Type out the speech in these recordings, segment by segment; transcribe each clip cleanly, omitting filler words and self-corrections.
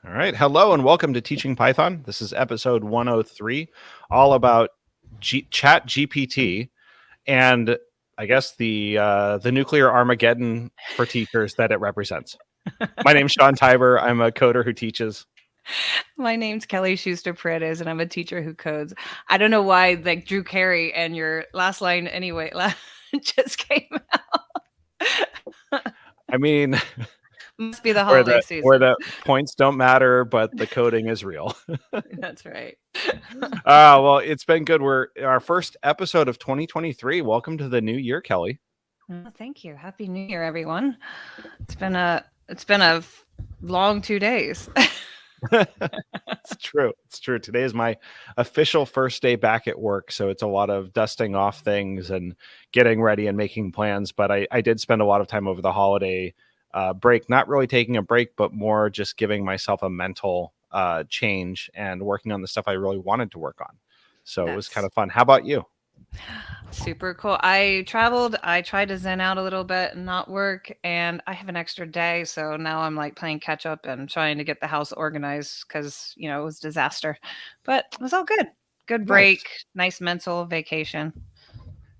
All right. Hello and welcome to Teaching Python. This is episode 103, all about Chat GPT and I guess the nuclear Armageddon for teachers that it represents. My name's Sean Tiber. I'm a coder who teaches. My name's Kelly Schuster Paredes, and I'm a teacher who codes. I don't know why, like Drew Carey and your last line anyway just came out. I mean, Must be the where holiday the where season. the points don't matter, but the coding is real. That's right. Well, it's been good. We're our first episode of 2023. Welcome to the new year, Kelly. Thank you. Happy New Year, everyone. It's been a long 2 days. It's true. It's true. Today is my official first day back at work. So it's a lot of dusting off things and getting ready and making plans. But I did spend a lot of time over the holiday break, not really taking a break, but more just giving myself a mental change and working on the stuff I really wanted to work on. So it was kind of fun. How about you? Super cool. I traveled. I tried to zen out a little bit and not work, and I have an extra day, so now I'm like playing catch up and trying to get the house organized because it was disaster, but it was all good. Good Nice. break, nice mental vacation.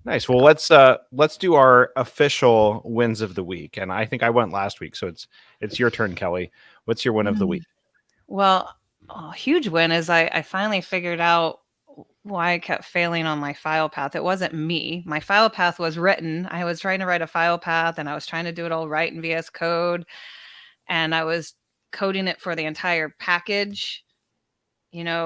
Nice. Well, let's do our official wins of the week. And I think I went last week, so it's your turn, Kelly. What's your win of the week? Well, a huge win is I finally figured out why I kept failing on my file path. It wasn't me. My file path was written. I was trying to write a file path and I was trying to do it all right in VS Code. And I was coding it for the entire package,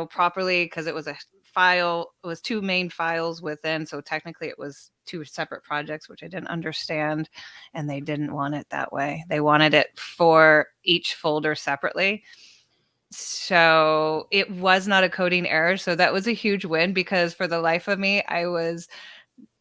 properly because it was a file. It was two main files within. So technically it was two separate projects, which I didn't understand. And they didn't want it that way. They wanted it for each folder separately. So it was not a coding error. So that was a huge win because for the life of me, I was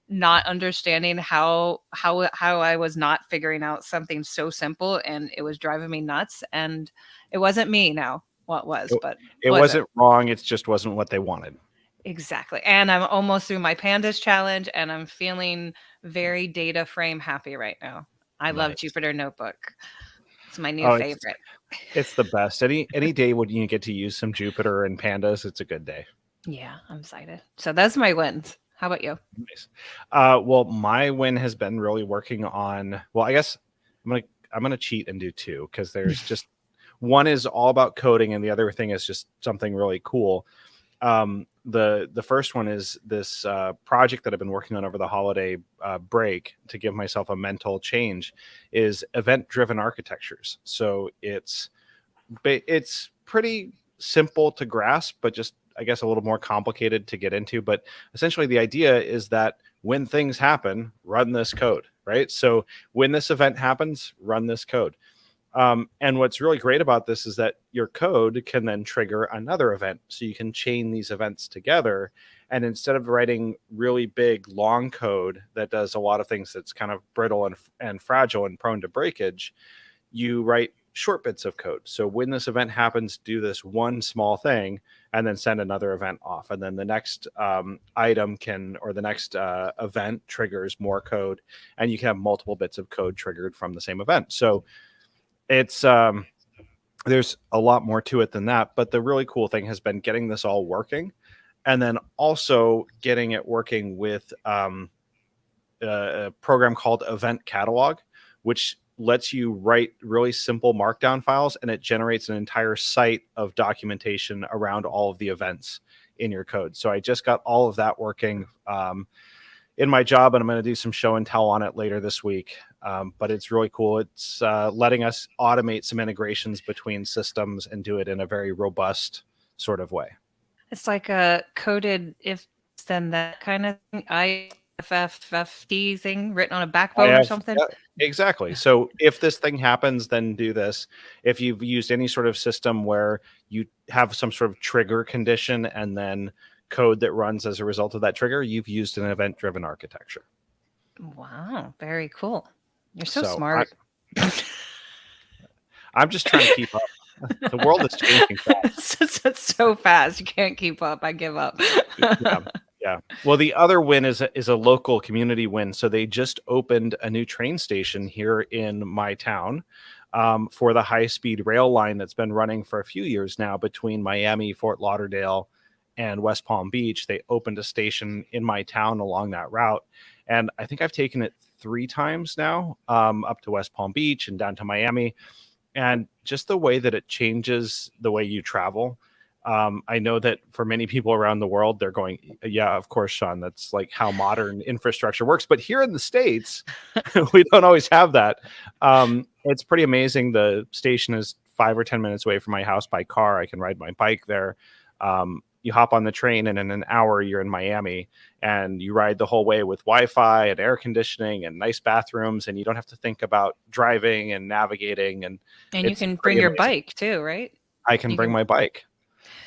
not understanding how I was not figuring out something so simple, and it was driving me nuts. And it wasn't me now. What was, but it wasn't wrong. It just wasn't what they wanted. Exactly. And I'm almost through my pandas challenge, and I'm feeling very data frame happy right now. I love Jupyter Notebook. It's my new favorite. It's the best. Any day when you get to use some Jupyter and pandas, it's a good day. Yeah, I'm excited. So that's my wins. How about you? Nice. Well, my win has been really working on. Well, I guess I'm gonna cheat and do two because there's just one is all about coding and the other thing is just something really cool. The first one is this project that I've been working on over the holiday break to give myself a mental change is event-driven architectures. So it's pretty simple to grasp, but just I guess a little more complicated to get into. But essentially the idea is that when things happen, run this code, right? So when this event happens, run this code. And what's really great about this is that your code can then trigger another event. So you can chain these events together. And instead of writing really big, long code that does a lot of things that's kind of brittle and fragile and prone to breakage, you write short bits of code. So when this event happens, do this one small thing and then send another event off. And then the next item or the next event triggers more code. And you can have multiple bits of code triggered from the same event. So it's there's a lot more to it than that, but the really cool thing has been getting this all working and then also getting it working with a program called Event Catalog, which lets you write really simple markdown files and it generates an entire site of documentation around all of the events in your code. So I just got all of that working in my job, and I'm going to do some show and tell on it later this week. But it's really cool. It's letting us automate some integrations between systems and do it in a very robust sort of way. It's like a coded if then that kind of thing. IFFFD thing written on a backbone or something. Yeah, exactly. So if this thing happens, then do this. If you've used any sort of system where you have some sort of trigger condition and then code that runs as a result of that trigger, you've used an event-driven architecture. Wow, very cool. You're so smart. I'm just trying to keep up. The world is changing fast. It's so fast. You can't keep up. I give up. Yeah. Well, the other win is a local community win. So they just opened a new train station here in my town. for the high-speed rail line that's been running for a few years now between Miami, Fort Lauderdale, and West Palm Beach. They opened a station in my town along that route, and I think I've taken it 3 times now, up to West Palm Beach and down to Miami. And just the way that it changes the way you travel. I know that for many people around the world, they're going, yeah, of course, Sean, that's like how modern infrastructure works. But here in the States, we don't always have that. It's pretty amazing. The station is 5 or 10 minutes away from my house by car. I can ride my bike there. You hop on the train, and in an hour, you're in Miami, and you ride the whole way with Wi-Fi and air conditioning and nice bathrooms, and you don't have to think about driving and navigating. And And you it's can bring pretty your amazing. bike too, right? I can You bring can. my bike.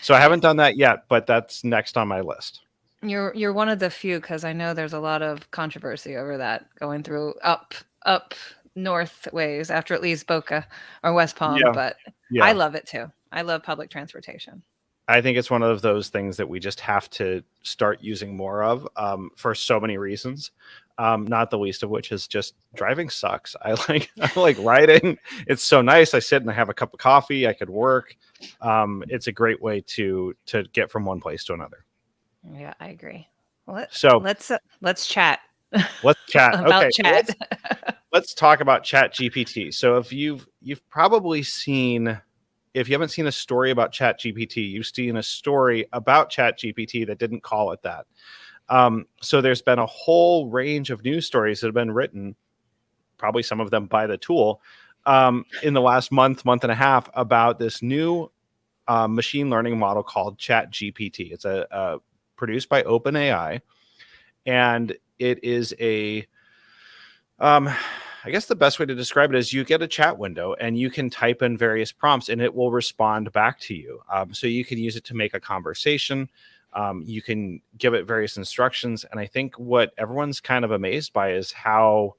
So I haven't done that yet, but that's next on my list. You're one of the few, because I know there's a lot of controversy over that going through up north ways after at least Boca or West Palm, Yeah. but I Yeah. love it too. I love public transportation. I think it's one of those things that we just have to start using more of, for so many reasons. Not the least of which is just driving sucks. I like riding. It's so nice. I sit and I have a cup of coffee. I could work. It's a great way to get from one place to another. Yeah, I agree. Let, So let's chat let's chat. about Okay, so chat. let's talk about ChatGPT. So if you've probably seen, if you haven't seen a story about ChatGPT, you've seen a story about ChatGPT that didn't call it that. So there's been a whole range of news stories that have been written, probably some of them by the tool, in the last month and a half, about this new machine learning model called ChatGPT. It's a produced by OpenAI, and it is a I guess the best way to describe it is you get a chat window and you can type in various prompts and it will respond back to you. So you can use it to make a conversation. You can give it various instructions. And I think what everyone's kind of amazed by is how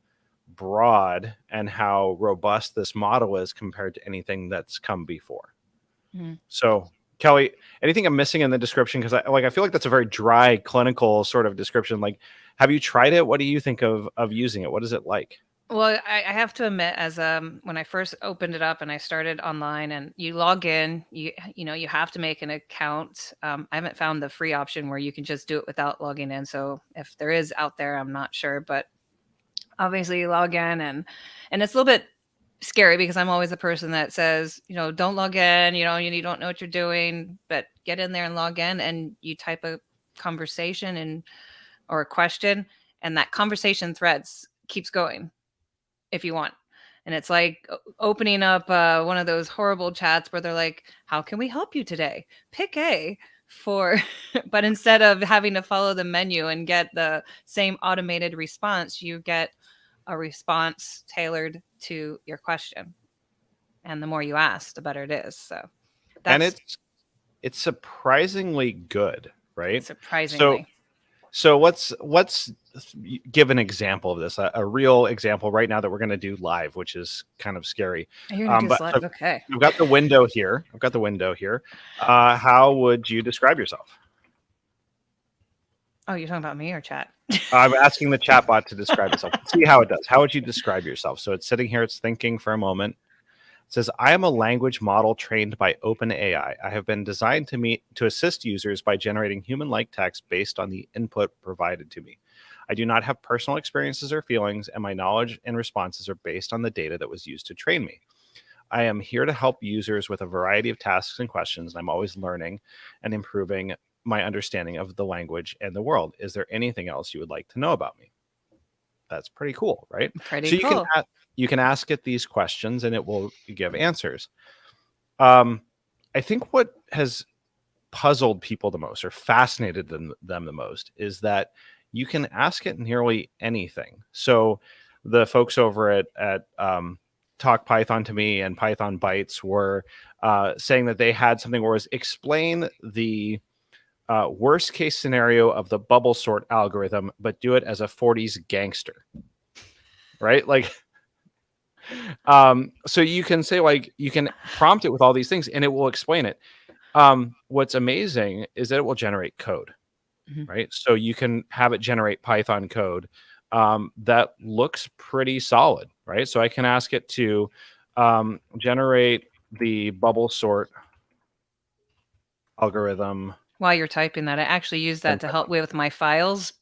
broad and how robust this model is compared to anything that's come before. Mhm. So, Kelly, anything I'm missing in the description? Because I feel like that's a very dry, clinical sort of description. Like, have you tried it? What do you think of using it? What is it like? Well, I have to admit, as when I first opened it up and I started online, and you log in, you have to make an account. I haven't found the free option where you can just do it without logging in. So if there is out there, I'm not sure, but obviously you log in, and it's a little bit scary because I'm always a person that says, don't log in, you don't know what you're doing, but get in there and log in, and you type a conversation and or a question, and that conversation threads keeps going if you want. And it's like opening up one of those horrible chats where they're like, how can we help you today? Pick A for, but instead of having to follow the menu and get the same automated response, you get a response tailored to your question. And the more you ask, the better it is. So And that's it's surprisingly good, right? So surprisingly. so let's give an example of this, a real example right now that we're going to do live, which is kind of scary. You're going to do But this live? so Okay. I've got the window here. I've got the window here. How would you describe yourself? Oh, you're talking about me or chat? I'm asking the chatbot to describe itself. See how it does. How would you describe yourself? So it's sitting here, it's thinking for a moment. It says, I am a language model trained by OpenAI. I have been designed to assist users by generating human-like text based on the input provided to me. I do not have personal experiences or feelings, and my knowledge and responses are based on the data that was used to train me. I am here to help users with a variety of tasks and questions, and I'm always learning and improving my understanding of the language and the world. Is there anything else you would like to know about me? That's pretty cool, right? Pretty So cool. you can ask it these questions and it will give answers. I think what has puzzled people the most or fascinated them the most is that you can ask it nearly anything. So the folks over at Talk Python to Me and Python Bytes were saying that they had something where it was explain the worst case scenario of the bubble sort algorithm, but do it as a 40s gangster, right? Like, so you can say, like, you can prompt it with all these things and it will explain it. What's amazing is that it will generate code, Mhm. right? So you can have it generate Python code that looks pretty solid, right? So I can ask it to Generate the bubble sort algorithm. While you're typing that, I actually used that to help with my files,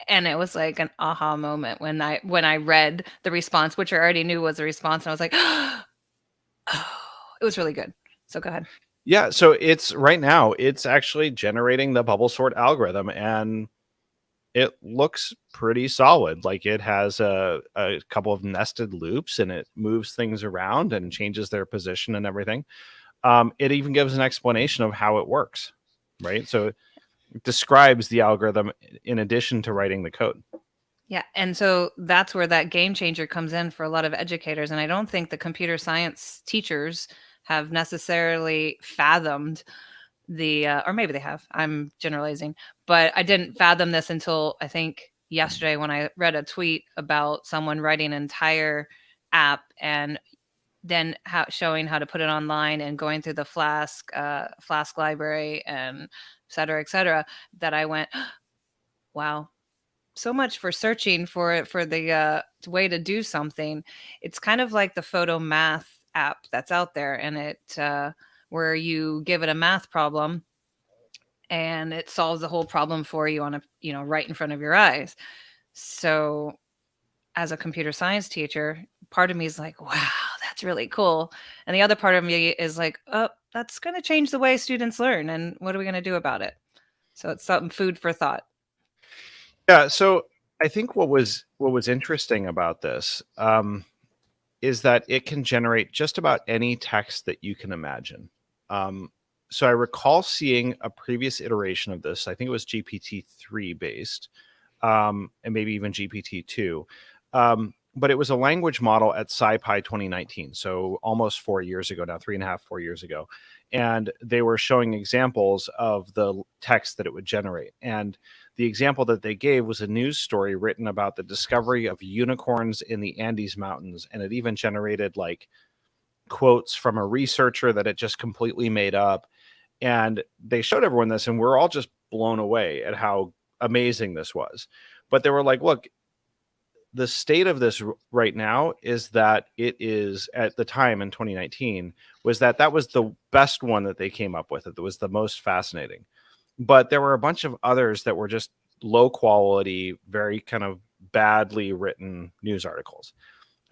and it was like an aha moment when I read the response, which I already knew was a response, and I was like, oh, it was really good. So go ahead. Yeah, so it's right now it's actually generating the bubble sort algorithm, and it looks pretty solid. Like it has a couple of nested loops, and it moves things around and changes their position and everything. It even gives an explanation of how it works, right? So it describes the algorithm in addition to writing the code. Yeah, and so that's where that game changer comes in for a lot of educators, and I don't think the computer science teachers have necessarily fathomed or maybe they have. I'm generalizing, but I didn't fathom this until I think yesterday when I read a tweet about someone writing an entire app and then showing how to put it online and going through the Flask library and et cetera, that I went, wow, so much for searching for the way to do something. It's kind of like the photo math app that's out there, and it where you give it a math problem and it solves the whole problem for you on a right in front of your eyes. So as a computer science teacher, part of me is like, wow, that's really cool, and the other part of me is like, oh, that's going to change the way students learn, and what are we going to do about it? So it's some food for thought. Yeah, so I think what was interesting about this is that it can generate just about any text that you can imagine. Um, so I recall seeing a previous iteration of this. I think it was GPT-3 based, and maybe even GPT-2. But it was a language model at SciPy 2019, so almost 4 years ago now, 3.5, 4 years ago. And they were showing examples of the text that it would generate. And the example that they gave was a news story written about the discovery of unicorns in the Andes Mountains. And it even generated like quotes from a researcher that it just completely made up. And they showed everyone this, and we're all just blown away at how amazing this was. But they were like, look, the state of this right now is that it is, at the time in 2019, was that was the best one that they came up with. It was the most fascinating. But there were a bunch of others that were just low quality, very kind of badly written news articles.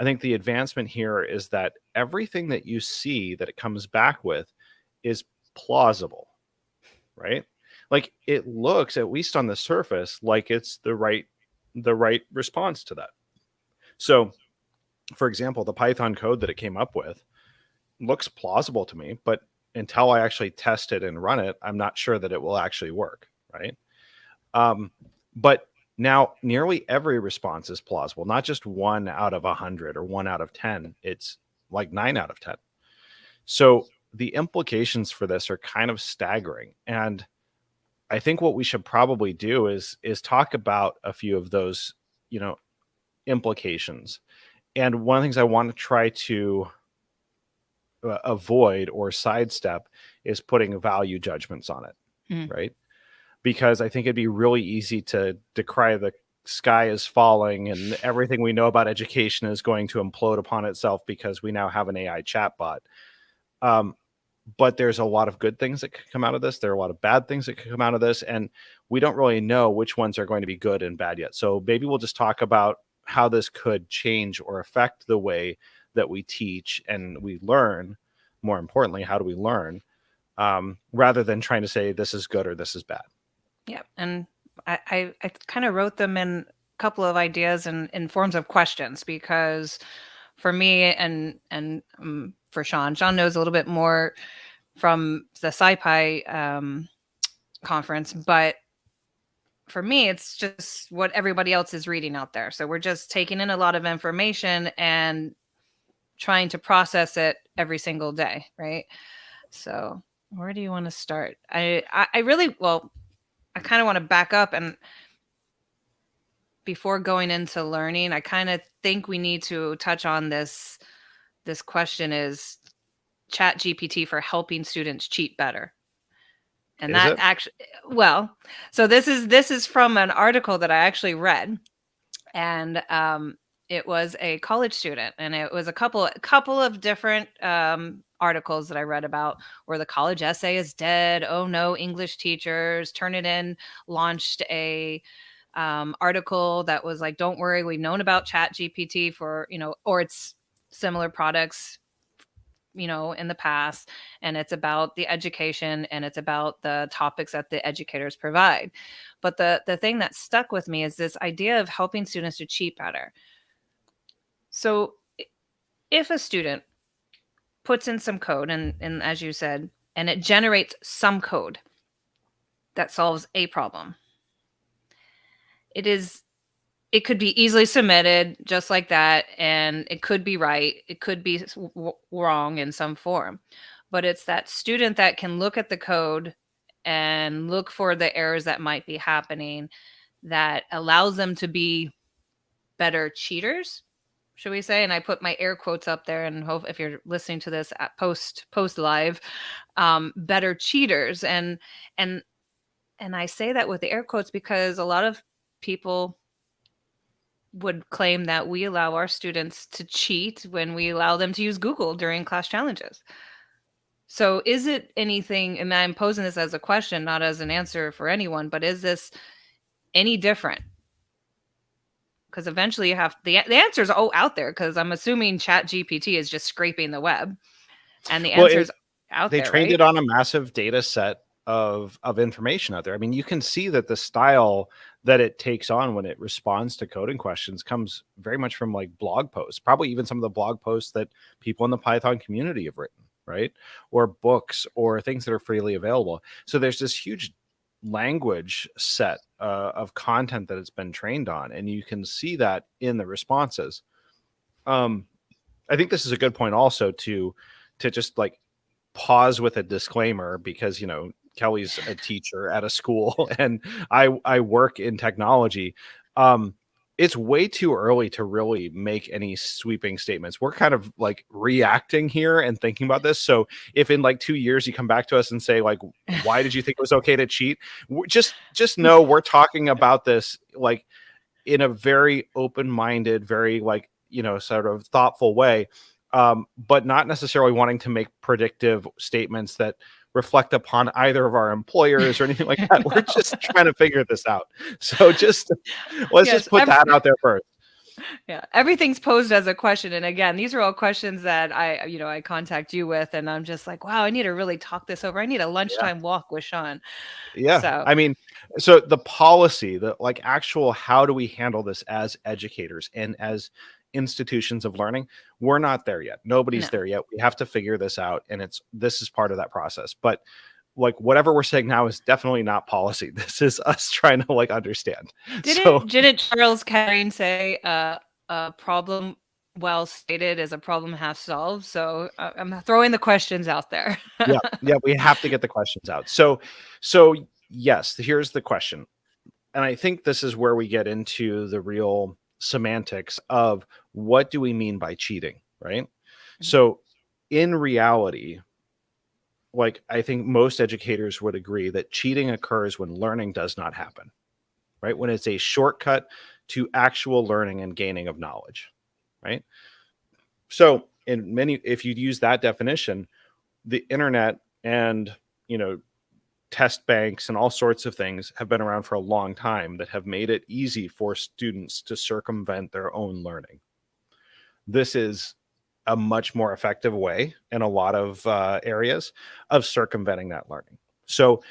I think the advancement here is that everything that you see that it comes back with is plausible, right? Like it looks, at least on the surface, like it's the right response to that. So, for example, the Python code that it came up with looks plausible to me, but until I actually test it and run it, I'm not sure that it will actually work, right? But now nearly every response is plausible, not just 1 out of 100 or 1 out of 10. It's like 9 out of 10. So the implications for this are kind of staggering. And I think what we should probably do is talk about a few of those, you know, implications. And one of the things I want to try to avoid or sidestep is putting value judgments on it, Mm. right? Because I think it'd be really easy to decry the sky is falling and everything we know about education is going to implode upon itself because we now have an AI chatbot. Um, but there's a lot of good things that could come out of this. There are a lot of bad things that could come out of this, and we don't really know which ones are going to be good and bad yet. So maybe we'll just talk about how this could change or affect the way that we teach and we learn. More importantly, how do we learn, rather than trying to say this is good or this is bad. Yeah, and I kind of wrote them in a couple of ideas in forms of questions, because for me and for Sean knows a little bit more from the SciPy conference, but for me, it's just what everybody else is reading out there. So we're just taking in a lot of information and trying to process it every single day, right? So where do you want to start? I really, well, I kind of want to back up, and before going into learning, I kind of think we need to touch on this question: is chat GPT for helping students cheat better? And Is that it? actually, well, so this is from an article that I actually read, and It was a college student, and it was a couple of different articles that I read about where the college essay is dead. Oh no, English teachers, turn it in. Launched a article that was like, "Don't worry, we've known about Chat GPT for or its similar products." In the past, and it's about the education and it's about the topics that the educators provide. But the thing that stuck with me is this idea of helping students to cheat better. So if a student puts in some code, and as you said, and it generates some code that solves a problem, it is it could be easily submitted just like that, and it could be right, it could be wrong in some form. But it's that student that can look at the code and look for the errors that might be happening that allows them to be better cheaters, should we say? And I put my air quotes up there, and hope if you're listening to this at post live, better cheaters. And and I say that with the air quotes because a lot of people would claim that we allow our students to cheat when we allow them to use Google during class challenges. So is it anything, and I'm posing this as a question, not as an answer for anyone, but is this any different? Because eventually you have the answers out there, because I'm assuming Chat GPT is just scraping the web and the Well, answers out they there, trained right? it on a massive data set of information out there. I mean, you can see that the style that it takes on when it responds to coding questions comes very much from like blog posts, probably even some of the blog posts that people in the Python community have written, right? Or books or things that are freely available. So there's this huge language set of content that it's been trained on, and you can see that in the responses. Um, I think this is a good point also to just like pause with a disclaimer, because Kelly's a teacher at a school and I work in technology. um it's way too early to really make any sweeping statements. We're kind of like reacting here and thinking about this. So if in like 2 years you come back to us and say like, why did you think it was okay to cheat, just know we're talking about this like in a very open-minded, very like sort of thoughtful way, but not necessarily wanting to make predictive statements that reflect upon either of our employers or anything like that. We're No. just trying to figure this out. So just let's Yes, just put that out there first. yeah, everything's posed as a question, and again, these are all questions that I contact you with, and I'm just like, wow, I need to really talk this over. I need a Yeah. lunchtime walk with Sean. Yeah. So I mean, so the policy, the like actual how do we handle this as educators and as institutions of learning, we're not there yet. Nobody's no. there yet. We have to figure this out, and this is part of that process. But like whatever we're saying now is definitely not policy. This is us trying to like understand. So Didn't Charles Kettering say, "A problem well stated is a problem half solved"? So I'm throwing the questions out there. yeah, yeah, we have to get the questions out. So yes, here's the question. And I think this is where we get into the real semantics of what do we mean by cheating, right? So in reality, like I think most educators would agree that cheating occurs when learning does not happen, right? When it's a shortcut to actual learning and gaining of knowledge, right? So in many, if you use that definition, the internet and test banks and all sorts of things have been around for a long time that have made it easy for students to circumvent their own learning. This is a much more effective way in a lot of areas of circumventing that learning. So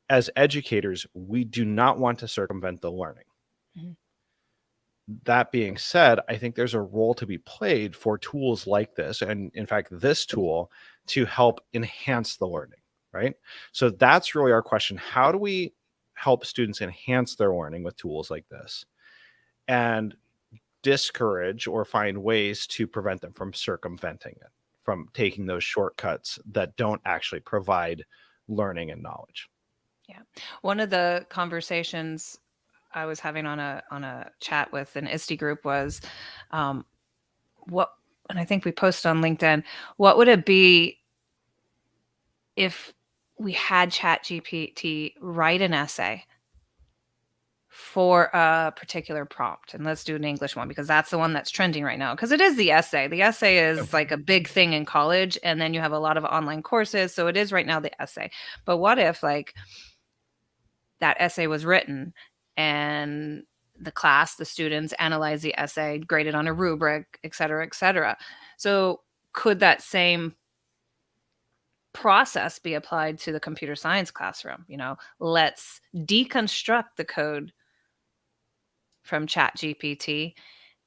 as educators, we do not want to circumvent the learning. Mhm. That being said, I think there's a role to be played for tools like this, and in fact, this tool, to help enhance the learning, right? So that's really our question. How do we help students enhance their learning with tools like this and discourage or find ways to prevent them from circumventing it, from taking those shortcuts that don't actually provide learning and knowledge? Yeah. One of the conversations I was having on a chat with an ISTE group was, um, what, and I think we posted on LinkedIn, what would it be if we had Chat GPT write an essay for a particular prompt. And let's do an English one because that's the one that's trending right now. Because it is the essay. The essay is like a big thing in college, and then you have a lot of online courses. So it is right now the essay. But what if like that essay was written and the class, the students analyze the essay, graded on a rubric, et cetera, et cetera. So could that same process be applied to the computer science classroom? Let's deconstruct the code from ChatGPT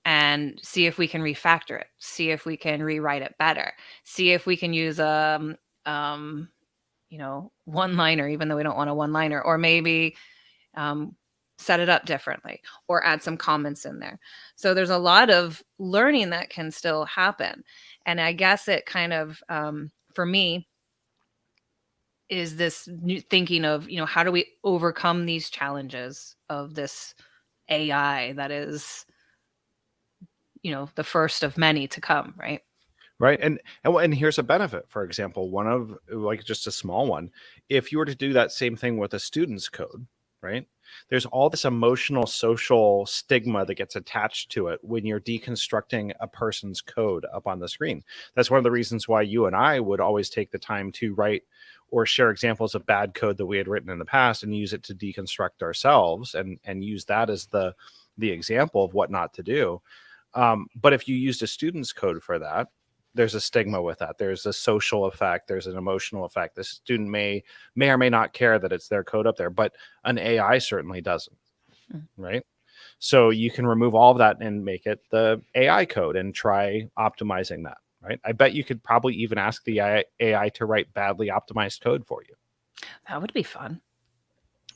and see if we can refactor it, see if we can rewrite it better, see if we can use um, one liner, even though we don't want a one liner, or maybe um, set it up differently or add some comments in there. So there's a lot of learning that can still happen. And I guess it kind of, for me, is this new thinking of, how do we overcome these challenges of this AI that is, the first of many to come, right? Right. And here's a benefit. For example, one of like just a small one. If you were to do that same thing with a student's code, right? There's all this emotional social stigma that gets attached to it when you're deconstructing a person's code up on the screen. That's one of the reasons why you and I would always take the time to write or share examples of bad code that we had written in the past and use it to deconstruct ourselves and use that as the example of what not to do. But if you used a student's code for that, there's a stigma with that. There's a social effect. There's an emotional effect. The student may or may not care that it's their code up there, but an AI certainly doesn't, right? So you can remove all of that and make it the AI code and try optimizing that, right? I bet you could probably even ask the AI to write badly optimized code for you, That would be fun.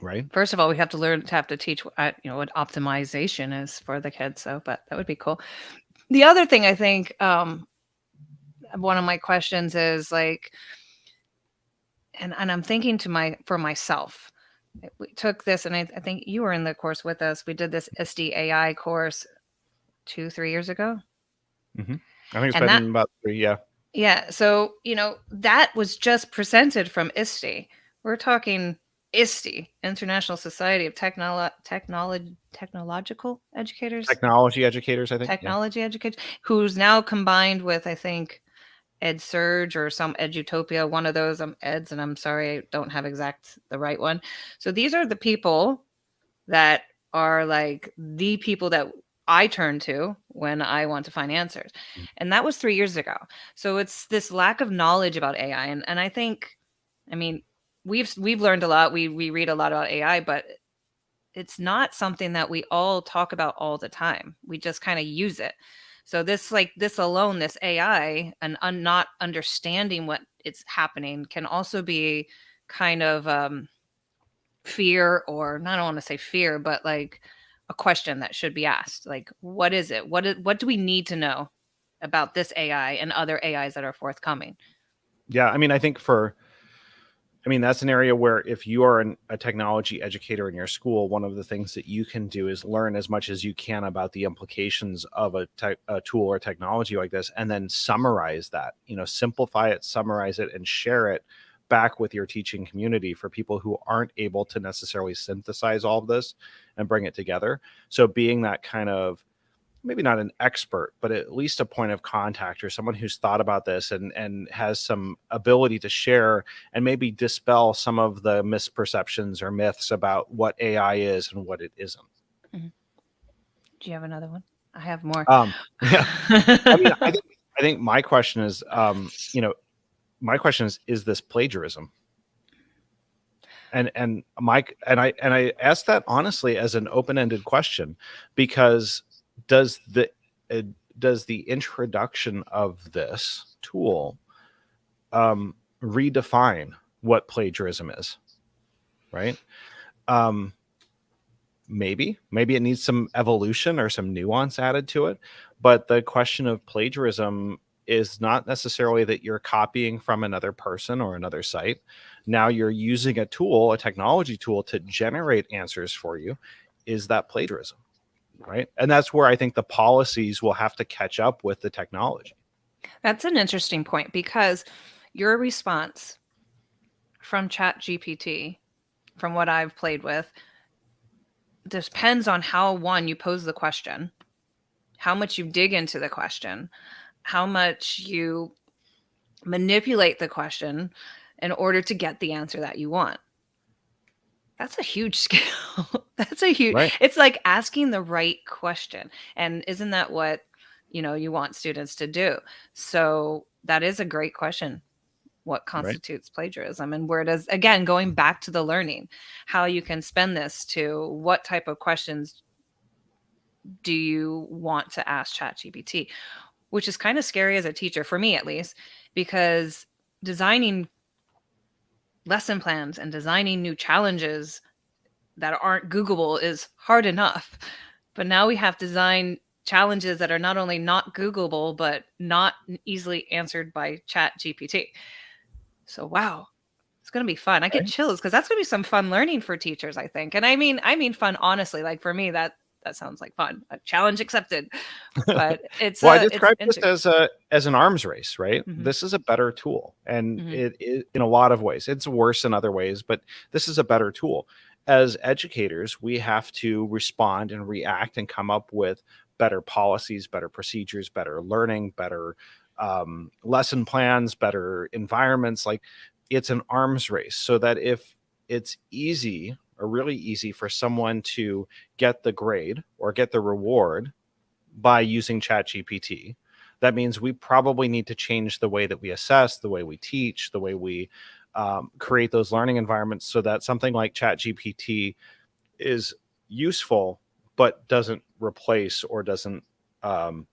right? First of all, we have to teach what optimization is for the kids. So, but that would be cool. The other thing I think, one of my questions is like, and I'm thinking for myself. We took this, and I think you were in the course with us. We did this SDAI course 2-3 years ago, Mm-hmm. I think it's and that been about 3, yeah. yeah. So that was just presented from ISTE. We're talking ISTE, International Society of Technological Educators, Technology educators, I think. Yeah. technology educators, who's now combined with, I think, EdSurge or some EdUtopia, one of those. Eds, and I'm sorry, I don't have the right one. So these are the people that are like the people that I turn to when I want to find answers. And that was 3 years ago. So it's this lack of knowledge about AI. And I think, I mean, we've learned a lot. We read a lot about AI, but it's not something that we all talk about all the time. We just kind of use it. So this alone, this AI and not understanding what it's happening can also be kind of fear, or I don't want to say fear, but like a question that should be asked. Like, what is it? What do we need to know about this AI and other AIs that are forthcoming? Yeah. I mean, that's an area where if you are a technology educator in your school, one of the things that you can do is learn as much as you can about the implications of a tool or technology like this, and then summarize that, simplify it, summarize it, and share it back with your teaching community for people who aren't able to necessarily synthesize all of this and bring it together. So being that kind of, maybe not an expert, but at least a point of contact or someone who's thought about this and has some ability to share and maybe dispel some of the misperceptions or myths about what AI is and what it isn't. Mhm. Do you have another one? I have more. Yeah. I mean, I think my question is, is this plagiarism? And Mike, and I asked that honestly as an open-ended question, because does the does the introduction of this tool redefine what plagiarism is, right? Um, maybe it needs some evolution or some nuance added to it, but the question of plagiarism is not necessarily that you're copying from another person or another site. Now you're using a tool, a technology tool, to generate answers for you. Is that plagiarism? Right. And that's where I think the policies will have to catch up with the technology. That's an interesting point, because your response from ChatGPT, from what I've played with, depends on how, one, you pose the question, how much you dig into the question, how much you manipulate the question in order to get the answer that you want. That's a huge skill. That's a huge, Right. it's like asking the right question. And isn't that what, you want students to do? So that is a great question. What Right. constitutes plagiarism, and where does, again, going back to the learning, how you can spend this to what type of questions do you want to ask ChatGPT, which is kind of scary as a teacher, for me at least, because designing lesson plans and designing new challenges that aren't Googleable is hard enough. But now we have to design challenges that are not only not Googleable, but not easily answered by Chat GPT. So wow, it's gonna be fun. I get Right. chills because that's gonna be some fun learning for teachers, I think. And I mean fun honestly. Like for me, that sounds like fun. A challenge accepted. But Well, I it's describe this interesting. as an arms race, right? Hmm. This is a better tool, and Hmm. it in a lot of ways. It's worse in other ways, but this is a better tool. As educators, we have to respond and react and come up with better policies, better procedures, better learning, better lesson plans, better environments. Like it's an arms race, so that if it's easy or really easy for someone to get the grade or get the reward by using ChatGPT, that means we probably need to change the way that we assess, the way we teach, the way we create those learning environments so that something like ChatGPT is useful, but doesn't replace or doesn't um,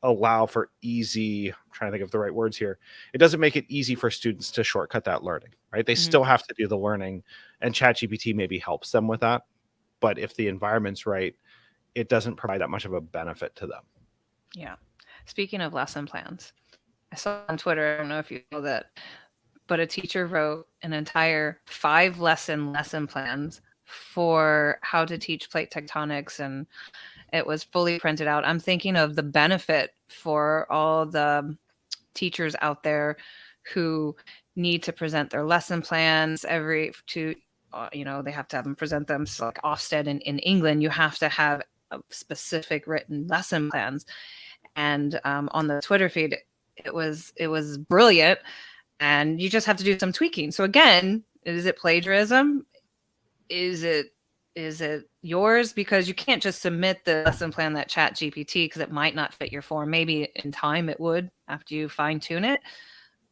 allow for easy. I'm trying to think of the right words here. It doesn't make it easy for students to shortcut that learning, right? They Hmm. still have to do the learning, and ChatGPT maybe helps them with that. But if the environment's right, it doesn't provide that much of a benefit to them. Yeah. Speaking of lesson plans, I saw on Twitter, I don't know if you know that, but a teacher wrote an entire 5 lesson plans for how to teach plate tectonics, and it was fully printed out. I'm thinking of the benefit for all the teachers out there who need to present their lesson plans every to they have to have them present them. So like Ofsted in England, you have to have a specific written lesson plans. And on the Twitter feed, it was brilliant, and you just have to do some tweaking. So again, is it plagiarism? Is it yours? Because you can't just submit the lesson plan that Chat GPT, because it might not fit your form. Maybe in time it would after you fine tune it.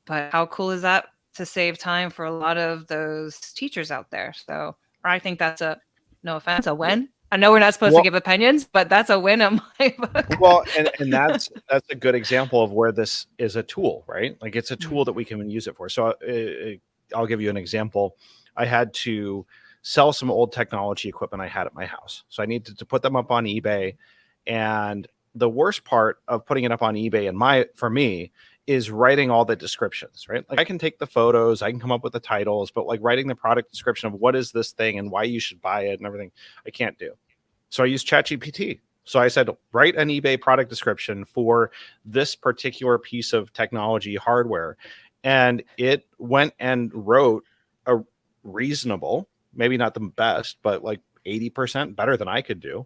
But how cool is that to save time for a lot of those teachers out there? So I think that's a, no offense, a win. I know we're not supposed to Well, give opinions, but that's a win in my book. and that's a good example of where this is a tool, right? Like it's a Mhm. tool that we can use it for. So I'll give you an example. I had to sell some old technology equipment I had at my house, so I needed to put them up on eBay. And the worst part of putting it up on eBay, and my for me, is writing all the descriptions, right? Like I can take the photos, I can come up with the titles, but like writing the product description of what is this thing and why you should buy it and everything, I can't do. So I used ChatGPT. So I said, write an eBay product description for this particular piece of technology hardware. And it went and wrote a reasonable, maybe not the best, but like 80% better than I could do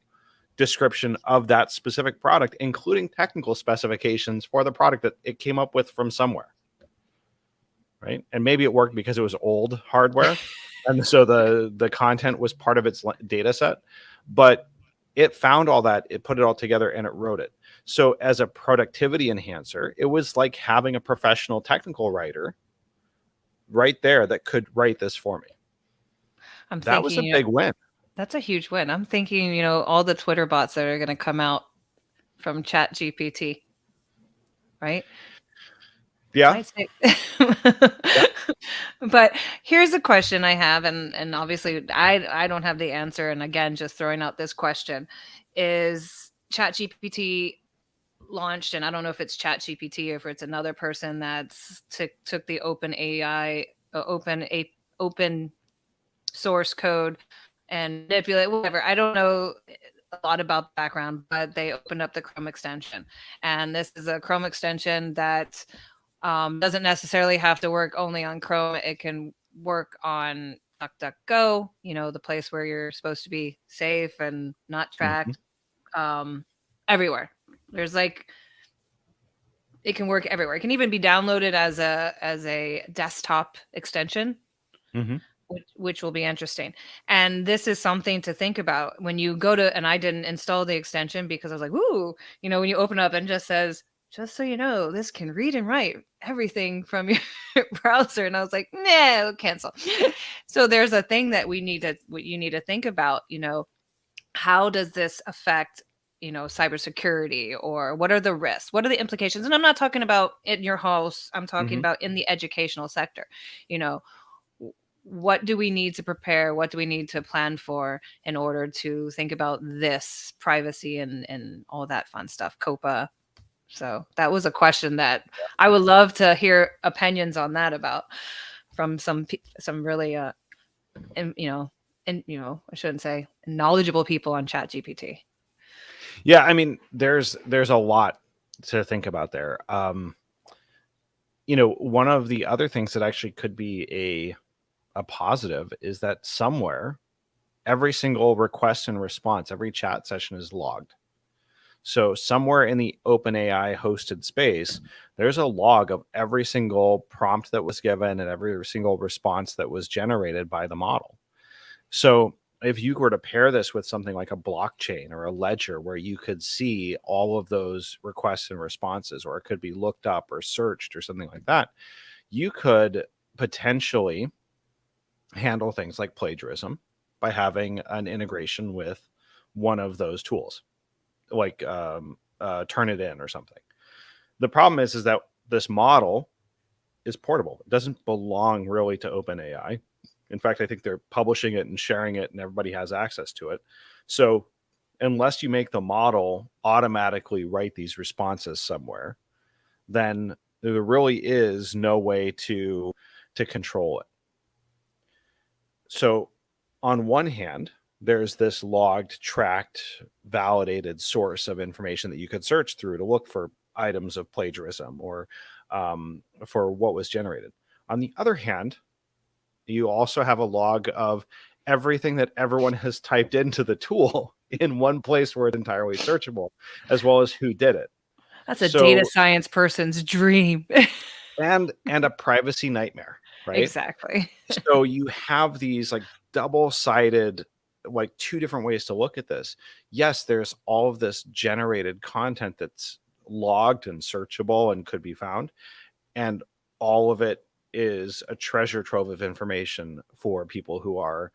description of that specific product, including technical specifications for the product that it came up with from somewhere. Right. And maybe it worked because it was old hardware. And so the content was part of its data set. But it found all that, it put it all together, and it wrote it. So as a productivity enhancer, it was like having a professional technical writer right there that could write this for me. I'm That was thinking, a big win. that's a huge win. I'm thinking, all the Twitter bots that are going to come out from Chat GPT, right? Yeah. Might say. Yeah. But here's a question I have, and obviously I don't have the answer. And again, just throwing out this question: is ChatGPT launched? And I don't know if it's ChatGPT or if it's another person that's took the open AI, open source code and manipulate whatever. I don't know a lot about the background, but they opened up the Chrome extension, and this is a Chrome extension that doesn't necessarily have to work only on Chrome. It can work on DuckDuckGo, the place where you're supposed to be safe and not Hmm. tracked, everywhere. There's like it can work everywhere. It can even be downloaded as a desktop extension, Hmm. which will be interesting. And this is something to think about when you go to. And I didn't install the extension because I was like, "Ooh," when you open up and just says, "Just so you know, this can read and write everything from your browser," and I was like, "No, cancel." So there's a thing that what you need to think about. How does this affect cybersecurity, or what are the risks, what are the implications? And I'm not talking about in your house, I'm talking Hmm. about in the educational sector. you know what do we need to prepare, what do we need to plan for in order to think about this privacy and all that fun stuff, copa. So that was a question that I would love to hear opinions on that about from some really and I shouldn't say knowledgeable people on ChatGPT. Yeah, I mean, there's a lot to think about there. One of the other things that actually could be a positive is that somewhere every single request and response, every chat session is logged. So somewhere in the OpenAI hosted space, there's a log of every single prompt that was given and every single response that was generated by the model. So if you were to pair this with something like a blockchain or a ledger where you could see all of those requests and responses, or it could be looked up or searched or something like that, you could potentially handle things like plagiarism by having an integration with one of those tools, like Turnitin or something. The problem is that this model is portable. It doesn't belong really to OpenAI. In fact, I think they're publishing it and sharing it, and everybody has access to it. So unless you make the model automatically write these responses somewhere, then there really is no way to control it. So on one hand, there's this logged, tracked, validated source of information that you could search through to look for items of plagiarism or for what was generated. On the other hand, you also have a log of everything that everyone has typed into the tool in one place where it's entirely searchable, as well as who did it. That's a data So, science person's dream. and a privacy nightmare, right? Exactly. So you have these like double-sided, like two different ways to look at this. Yes, there's all of this generated content that's logged and searchable and could be found, and all of it is a treasure trove of information for people who are,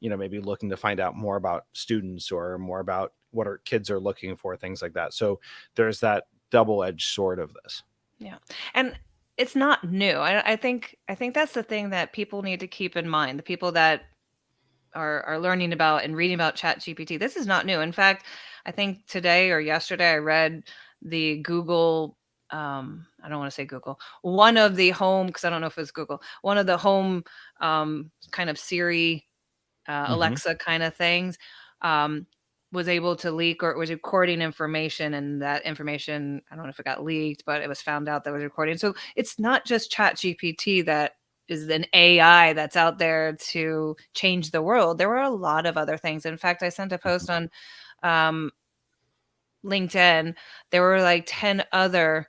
maybe looking to find out more about students or more about what our kids are looking for, things like that. So there's that double-edged sword of this. Yeah. And it's not new. I think that's the thing that people need to keep in mind. The people that are learning about and reading about ChatGPT. This is not new. In fact, I think today or yesterday I read the Google. I don't want to say Google. One of the home, because I don't know if it's Google. One of the home kind of Siri, Hmm. Alexa kind of things, um, was able to leak, or it was recording information, and that information, I don't know if it got leaked, but it was found out that was recording. So it's not just ChatGPT that is an AI that's out there to change the world. There were a lot of other things. In fact, I sent a post on um, LinkedIn. There were like 10 other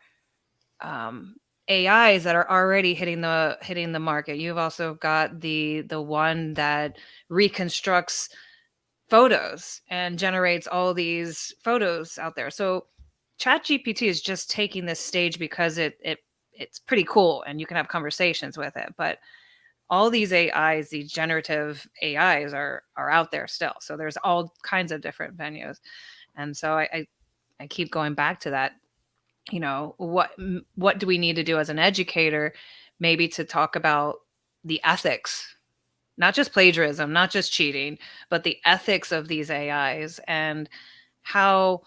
um, AIs that are already hitting the market. You've also got the one that reconstructs photos and generates all these photos out there. So ChatGPT is just taking this stage because it's pretty cool and you can have conversations with it. But all these AIs, these generative AIs are out there still. So there's all kinds of different venues. And so I keep going back to that. What do we need to do as an educator, maybe to talk about the ethics, not just plagiarism, not just cheating, but the ethics of these AIs and how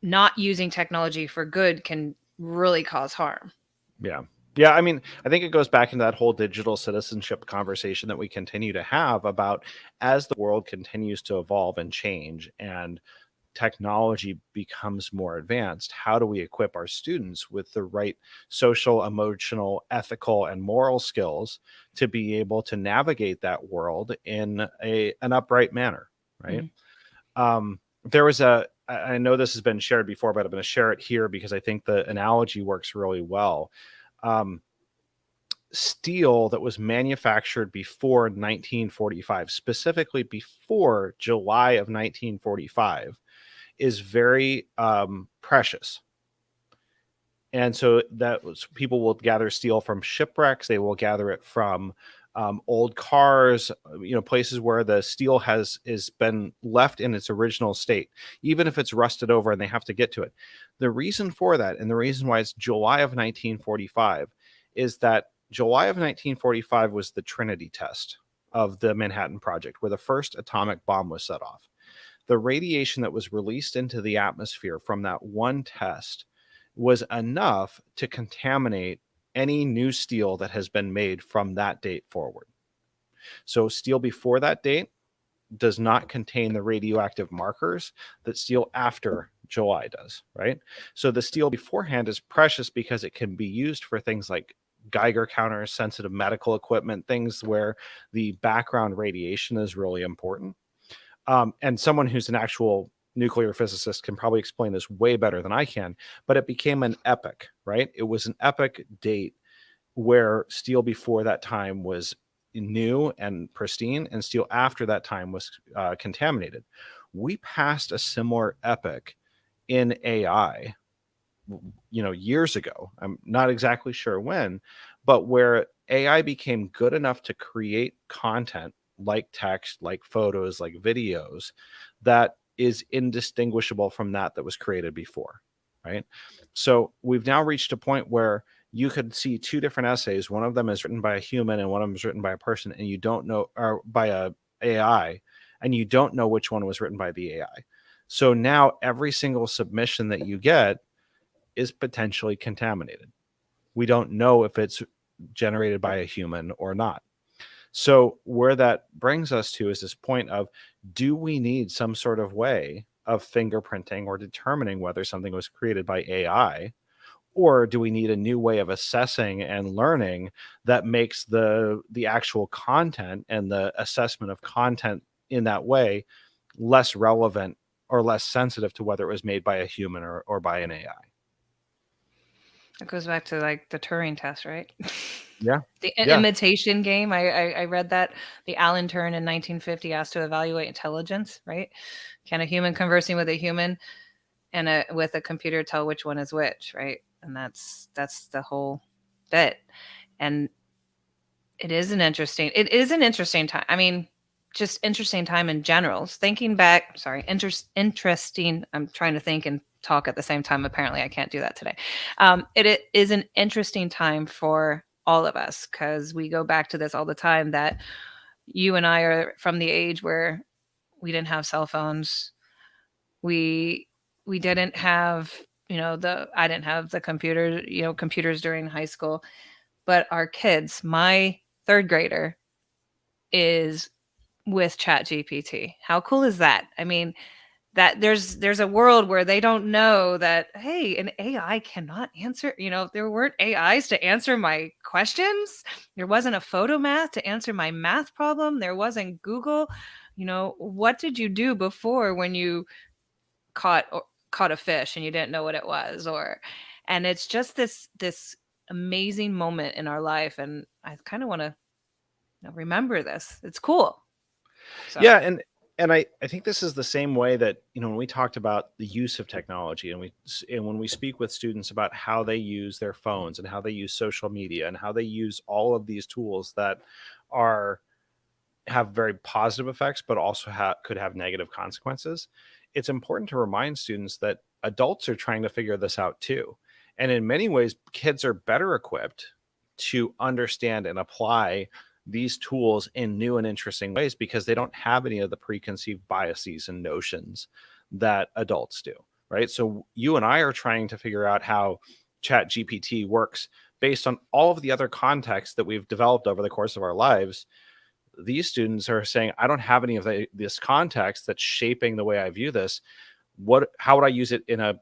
not using technology for good can really cause harm. Yeah. Yeah. I mean, I think it goes back into that whole digital citizenship conversation that we continue to have about as the world continues to evolve and change, and technology becomes more advanced, how do we equip our students with the right social, emotional, ethical, and moral skills to be able to navigate that world in an upright manner, right? Mhm. There was I know this has been shared before, but I'm going to share it here because I think the analogy works really well. Um, Steel that was manufactured before 1945, specifically before July of 1945, is very precious. And so that was, people will gather steel from shipwrecks. They will gather it from old cars, places where the steel has been left in its original state, even if it's rusted over and they have to get to it. The reason for that, and the reason why it's July of 1945, is that July of 1945 was the Trinity test of the Manhattan Project, where the first atomic bomb was set off. The radiation that was released into the atmosphere from that one test was enough to contaminate any new steel that has been made from that date forward. So, steel before that date does not contain the radioactive markers that steel after July does, right? So, the steel beforehand is precious because it can be used for things like Geiger counters, sensitive medical equipment, things where the background radiation is really important. And someone who's an actual nuclear physicist can probably explain this way better than I can, but it became an epoch, right? It was an epic date where steel before that time was new and pristine, and steel after that time was contaminated. We passed a similar epoch in AI, years ago. I'm not exactly sure when, but where AI became good enough to create content like text, like photos, like videos that is indistinguishable from that was created before, right? So we've now reached a point where you could see two different essays. One of them is written by a human and one of them is written by a person, and you don't know, or by a AI, and you don't know which one was written by the AI. So now every single submission that you get is potentially contaminated. We don't know if it's generated by a human or not. So, where that brings us to is this point of, do we need some sort of way of fingerprinting or determining whether something was created by AI? Or do we need a new way of assessing and learning that makes the actual content and the assessment of content in that way less relevant or less sensitive to whether it was made by a human or by an AI? It goes back to like the Turing test, right? Yeah. The Yeah. imitation game. I read that the Alan Turing in 1950 asked to evaluate intelligence, right? Can a human conversing with a human and with a computer tell which one is which, right? And that's the whole bit. And it is an interesting time. I mean, just interesting time in general. Thinking back, sorry, interesting. I'm trying to think and talk at the same time. Apparently, I can't do that today. It is an interesting time for all of us because we go back to this all the time. That you and I are from the age where we didn't have cell phones. We we didn't have the I didn't have the computers during high school, but our kids, my third grader is with ChatGPT. How cool is that? I mean, that there's a world where they don't know that, hey, an AI cannot answer, there weren't AIs to answer my questions. There wasn't a photo math to answer my math problem. There wasn't Google. What did you do before when you caught or caught a fish and you didn't know what it was? And it's just this amazing moment in our life, and I kind of want to remember this. It's cool. So, Yeah, and I think this is the same way that, when we talked about the use of technology, and when we speak with students about how they use their phones and how they use social media and how they use all of these tools that are have very positive effects but also could have negative consequences. It's important to remind students that adults are trying to figure this out too, and in many ways kids are better equipped to understand and apply these tools in new and interesting ways because they don't have any of the preconceived biases and notions that adults do, right? So you and I are trying to figure out how chat gpt works based on all of the other context that we've developed over the course of our lives. These students are saying, I don't have any of this context that's shaping the way I view this. how would I use it in a,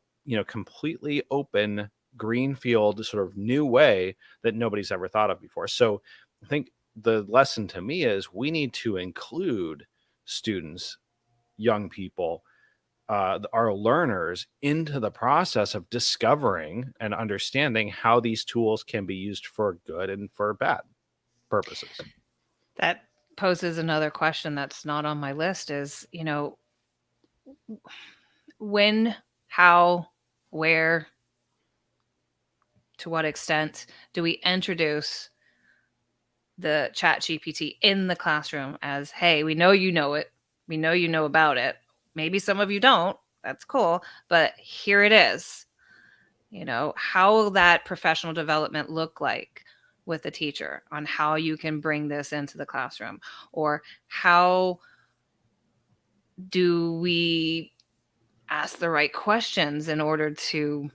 completely open greenfield sort of new way that nobody's ever thought of before. So I think the lesson to me is we need to include students, young people, our learners into the process of discovering and understanding how these tools can be used for good and for bad purposes. That poses another question that's not on my list is, when, how, where, to what extent do we introduce the chat GPT in the classroom as, hey, we know you know it. We know you know about it. Maybe some of you don't. That's cool. But here it is. How will that professional development look like with the teacher on how you can bring this into the classroom? Or how do we ask the right questions in order to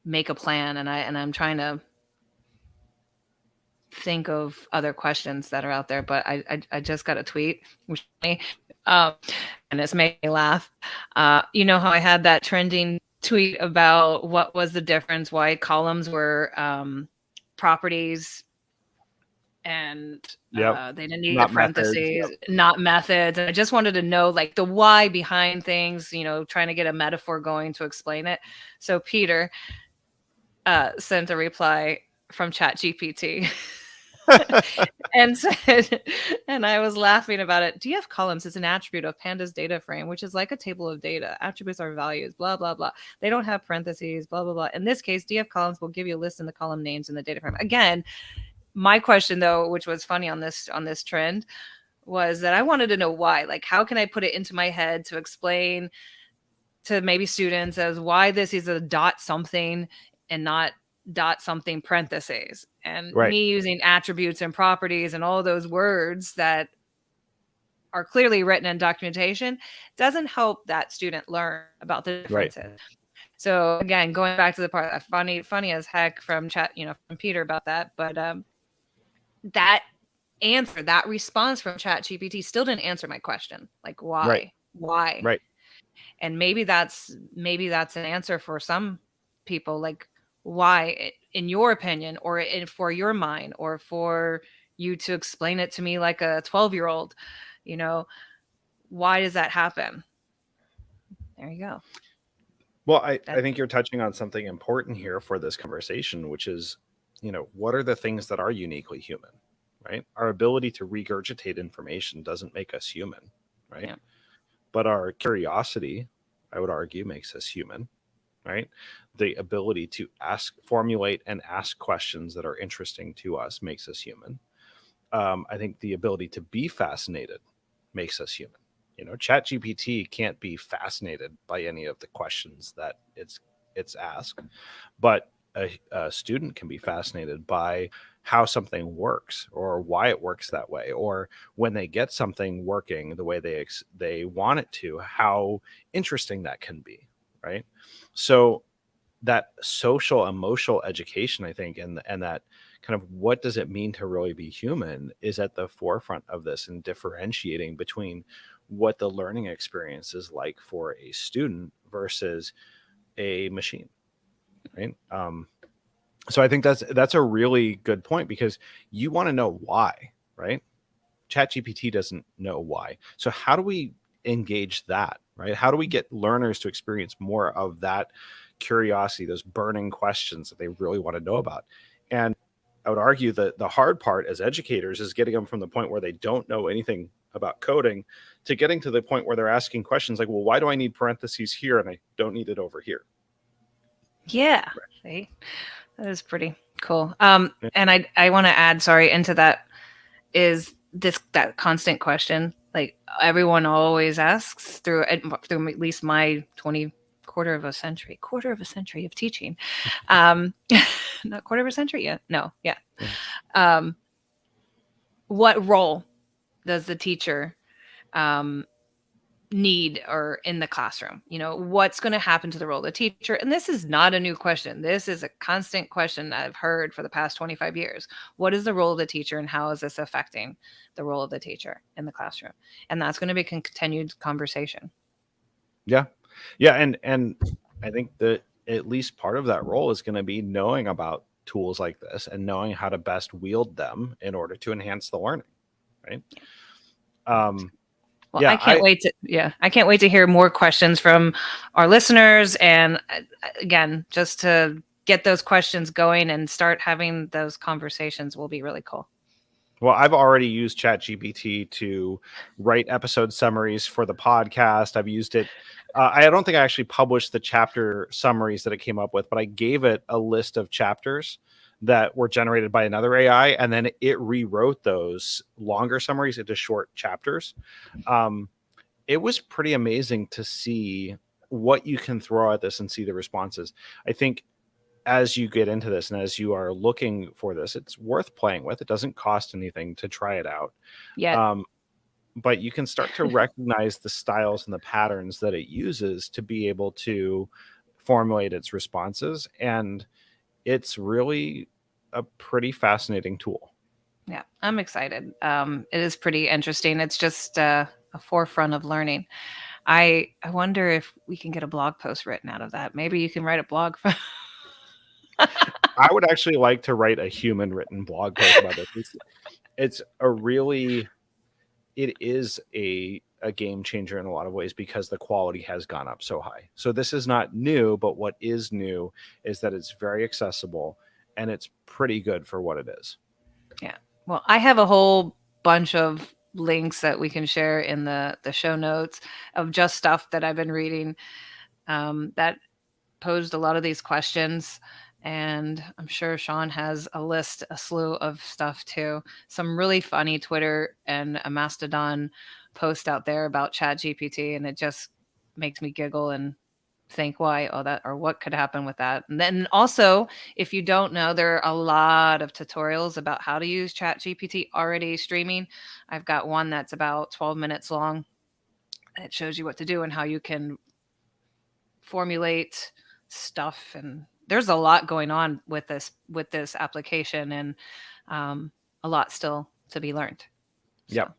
make a plan? And I'm trying to think of other questions that are out there, but I just got a tweet, which um, and it's made me laugh. You know how I had that trending tweet about what was the difference, why columns were properties and Yep. they didn't need the Not methods. parentheses, Yep. not methods. And I just wanted to know like the why behind things, trying to get a metaphor going to explain it. So Peter sent a reply from ChatGPT and said, and I was laughing about it. DF columns is an attribute of Pandas data frame, which is like a table of data. Attributes are values, blah, blah, blah. They don't have parentheses, blah, blah, blah. In this case, DF columns will give you a list in the column names in the data frame. Again, my question though, which was funny on this trend, was that I wanted to know why. Like, how can I put it into my head to explain to maybe students as why this is a dot something and not dot something parentheses, and Right. me using attributes and properties and all those words that are clearly written in documentation doesn't help that student learn about the Right. differences. So again, going back to the part funny as heck from chat, from Peter about that, but that answer, that response from chat GPT still didn't answer my question. Like Right. why? Right. And maybe that's an answer for some people, like why, in your opinion, or for your mind, or for you to explain it to me like a 12-year-old, why does that happen? There you go. Well, I think you're touching on something important here for this conversation, which is, what are the things that are uniquely human, right? Our ability to regurgitate information doesn't make us human, right? Yeah. But our curiosity, I would argue, makes us human, right? The ability to formulate and ask questions that are interesting to us makes us human. I think the ability to be fascinated makes us human. ChatGPT can't be fascinated by any of the questions that it's asked, but a student can be fascinated by how something works or why it works that way, or when they get something working the way they want it to, how interesting that can be, right? So that social emotional education, I think, and that kind of what does it mean to really be human is at the forefront of this, and differentiating between what the learning experience is like for a student versus a machine, right? So I think that's a really good point, because you want to know why, right? ChatGPT doesn't know why. So how do we engage that, right? How do we get learners to experience more of that curiosity, those burning questions that they really want to know about? And I would argue that the hard part as educators is getting them from the point where they don't know anything about coding to getting to the point where they're asking questions like, well, why do I need parentheses here and I don't need it over here? Yeah. See? That is pretty cool. Yeah. And I want to add, sorry, into that is that constant question, like everyone always asks through at least my quarter of a century of teaching. Not quarter of a century yet. No, yeah. Yeah. What role does the teacher need or in the classroom? What's going to happen to the role of the teacher? And this is not a new question. This is a constant question that I've heard for the past 25 years. What is the role of the teacher, and how is this affecting the role of the teacher in the classroom? And that's going to be a continued conversation. Yeah. Yeah. And I think that at least part of that role is going to be knowing about tools like this and knowing how to best wield them in order to enhance the learning. Right. Um, Well, yeah. I can't wait to hear more questions from our listeners. And again, just to get those questions going and start having those conversations will be really cool. Well, I've already used ChatGPT to write episode summaries for the podcast. I've used it. I don't think I actually published the chapter summaries that it came up with, but I gave it a list of chapters that were generated by another AI, and then it rewrote those longer summaries into short chapters. Um, it was pretty amazing to see what you can throw at this and see the responses. I think as you get into this and as you are looking for this, it's worth playing with. It doesn't cost anything to try it out. Yet, Um, but you can start to recognize the styles and the patterns that it uses to be able to formulate its responses. And it's really a pretty fascinating tool. yeah, I'm excited. It is pretty interesting. It's just a forefront of learning. I wonder if we can get a blog post written out of that. Maybe you can write a blog. I would actually like to write a human written blog post about this. It's a really, it is a game changer in a lot of ways because the quality has gone up so high. So this is not new, but what is new is that it's very accessible and it's pretty good for what it is. Yeah. Well, I have a whole bunch of links that we can share in the show notes of just stuff that I've been reading that posed a lot of these questions. And I'm sure Sean has a slew of stuff too. Some really funny Twitter and a Mastodon post out there about ChatGPT, and it just makes me giggle and think why that or what could happen with that. And then also, if you don't know, there are a lot of tutorials about how to use ChatGPT already streaming. I've got one that's about 12 minutes long, and it shows you what to do and how you can formulate stuff. And there's a lot going on with this application, and a lot still to be learned. So Yep.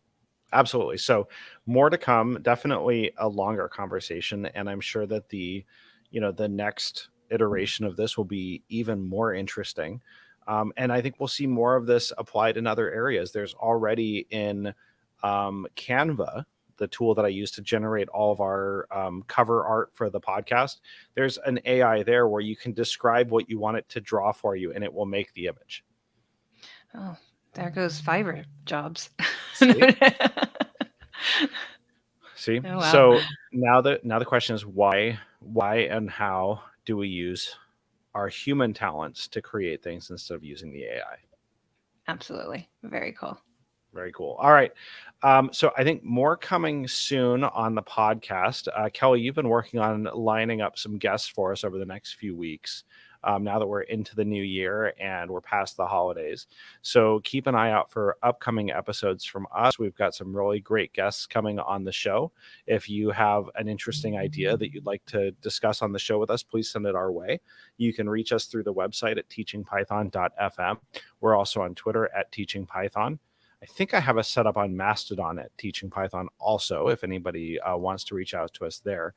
Absolutely. So more to come, definitely a longer conversation. And I'm sure that the next iteration of this will be even more interesting. And I think we'll see more of this applied in other areas. There's already in Canva, the tool that I use to generate all of our cover art for the podcast. There's an AI there where you can describe what you want it to draw for you and it will make the image. oh, there goes Fiverr jobs. See? See? Oh wow. So now the question is why and how do we use our human talents to create things instead of using the AI? Absolutely. Very cool. Very cool. All right. So I think more coming soon on the podcast. Kelly, you've been working on lining up some guests for us over the next few weeks. Now that we're into the new year and we're past the holidays. So keep an eye out for upcoming episodes from us. We've got some really great guests coming on the show. If you have an interesting idea that you'd like to discuss on the show with us, please send it our way. You can reach us through the website at teachingpython.fm. We're also on Twitter at teachingpython. I think I have a setup on Mastodon at Teaching Python also, if anybody wants to reach out to us there.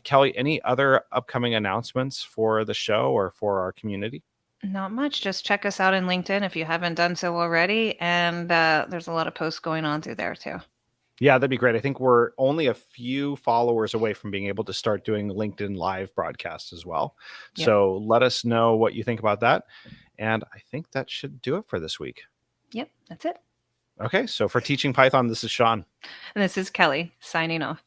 Kelly, any other upcoming announcements for the show or for our community? Not much. Just check us out in LinkedIn if you haven't done so already. And there's a lot of posts going on through there too. Yeah, that'd be great. I think we're only a few followers away from being able to start doing LinkedIn live broadcasts as well. Yep. So let us know what you think about that. And I think that should do it for this week. Yep, that's it. Okay, so for Teaching Python, this is Sean. And this is Kelly signing off.